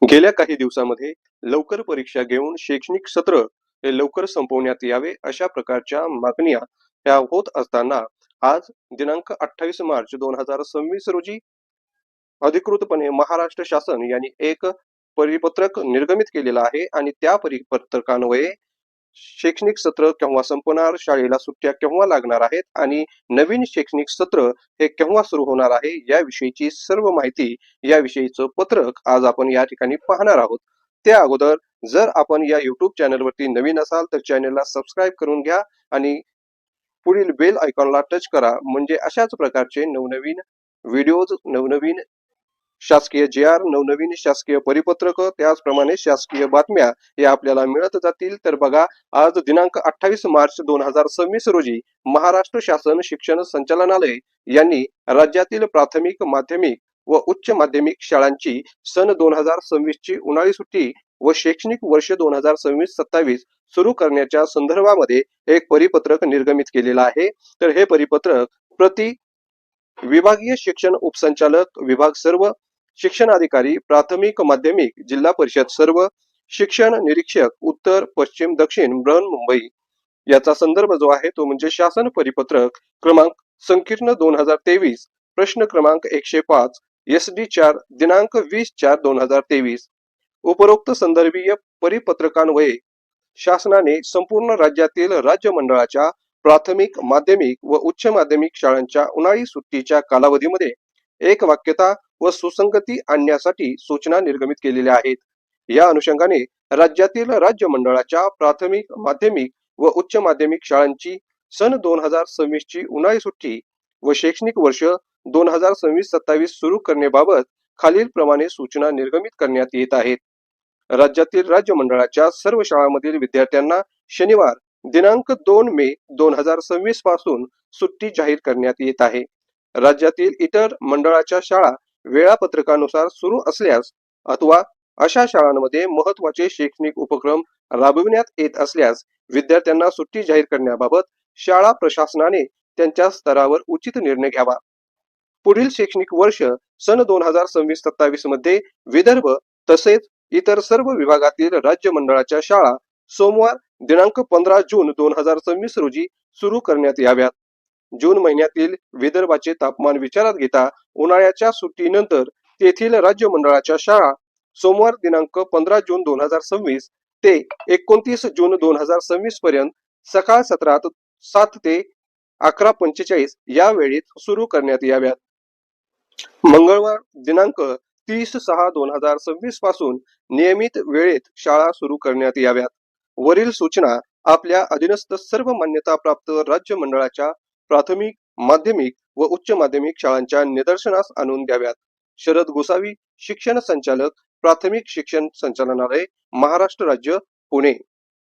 गेल्या काही दिवसामध्ये लवकर परीक्षा घेऊन शैक्षणिक सत्र हे लवकर संपवण्यात यावे अशा प्रकारच्या मागण्या ह्या होत असताना आज दिनांक 28 मार्च 2026 रोजी अधिकृतपणे महाराष्ट्र शासन यांनी एक परिपत्रक निर्गमित केलेलं आहे आणि त्या परिपत्रकान्वये शैक्षणिक सत्र केव्हा संपणार, शाळेला सुट्ट्या केव्हा लागणार आहेत आणि नवीन शैक्षणिक सत्र हे केव्हा सुरू होणार आहे याविषयीची सर्व माहिती याविषयीचं पत्रक आज आपण या ठिकाणी पाहणार आहोत। त्या अगोदर जर आपण या YouTube चॅनलवरती नवीन असाल तर चॅनलला सबस्क्राईब करून घ्या आणि पुढील बेल आयकॉनला टच करा, म्हणजे अशाच प्रकारचे नवनवीन व्हिडिओज, नवनवीन शासकीय JR, नवनवीन शासकीय परिपत्रक, त्याचप्रमाणे शासकीय बातम्या या आपल्याला मिळत जातील। तर बघा, आज दिनांक 28 मार्च 2026 रोजी महाराष्ट्र शासन शिक्षण संचालनालय यांनी राज्यातील प्राथमिक, माध्यमिक व उच्च माध्यमिक शाळांची सन 2026 ची उन्हाळी सुट्टी व शैक्षणिक वर्ष 2026-27 सुरू करण्याच्या संदर्भामध्ये एक परिपत्रक निर्गमित केलेलं आहे। तर हे परिपत्रक प्रति विभागीय शिक्षण उपसंचालक विभाग सर्व, शिक्षण अधिकारी प्राथमिक माध्यमिक जिल्हा परिषद सर्व, शिक्षण निरीक्षक उत्तर पश्चिम दक्षिण बृहन्मुंबई याचा संदर्भ जो आहे तो म्हणजे शासन परिपत्रक क्रमांक संकीर्ण 2023 प्रश्न क्रमांक 105 SD 4 दिनांक 20/4/2023। उपरोक्त संदर्भीय परिपत्रकान्वये शासनाने संपूर्ण राज्यातील राज्य मंडळाच्या प्राथमिक, माध्यमिक व उच्च माध्यमिक शाळांच्या उन्हाळी सुट्टीच्या कालावधीमध्ये एक वाक्यता व सुसंगती आणण्यासाठी सूचना निर्गमित केलेल्या आहेत। या अनुषंगाने राज्यातील राज्य मंडळाच्या प्राथमिक, माध्यमिक व उच्च माध्यमिक शाळांची सन 2026 ची उन्हाळी सुट्टी व शैक्षणिक वर्ष 2026-27 सुरू करण्याबाबत खालील प्रमाणे सूचना निर्गमित करण्यात येत आहेत। राज्यातील राज्य मंडळाच्या सर्व शाळांमधील विद्यार्थ्यांना शनिवार दिनांक 2 मे 2026 पासून सुट्टी जाहीर करण्यात येत आहे। राज्यातील इतर मंडळाच्या शाळा वेळापत्रकानुसार सुरू असल्यास अथवा अशा शाळांमध्ये महत्त्वाचे शैक्षणिक उपक्रम राबविण्यात येत असल्यास विद्यार्थ्यांना सुट्टी जाहीर करण्याबाबत शाळा प्रशासनाने त्यांच्या स्तरावर उचित निर्णय घ्यावा। पुढील शैक्षणिक वर्ष सन 2026-27 मध्ये विदर्भ तसेच इतर सर्व विभागातील राज्य मंडळाच्या शाळा सोमवार दिनांक 15 जून 2026 रोजी सुरू करण्यात याव्यात। जून महिन्यातील विदर्भाचे तापमान विचारात घेता उन्हाळ्याच्या सुट्टीनंतर तेथील राज्य मंडळाच्या शाळा सोमवार दिनांक 15 जून 2026 ते 29 जून 2026 पर्यंत सकाळ सत्रात 7 ते 11:45 या वेळेत सुरू करण्यात याव्यात। मंगळवार दिनांक 30/6/2026 पासून नियमित वेळेत शाळा सुरू करण्यात याव्यात। वरील सूचना आपल्या अधीनस्थ सर्व मान्यताप्राप्त राज्य मंडळाच्या प्राथमिक, माध्यमिक व उच्च माध्यमिक शाळांच्या निदर्शनास आणून द्याव्यात। शरद गोसावी, शिक्षण संचालक, प्राथमिक शिक्षण संचालनालय, महाराष्ट्र राज्य, पुणे।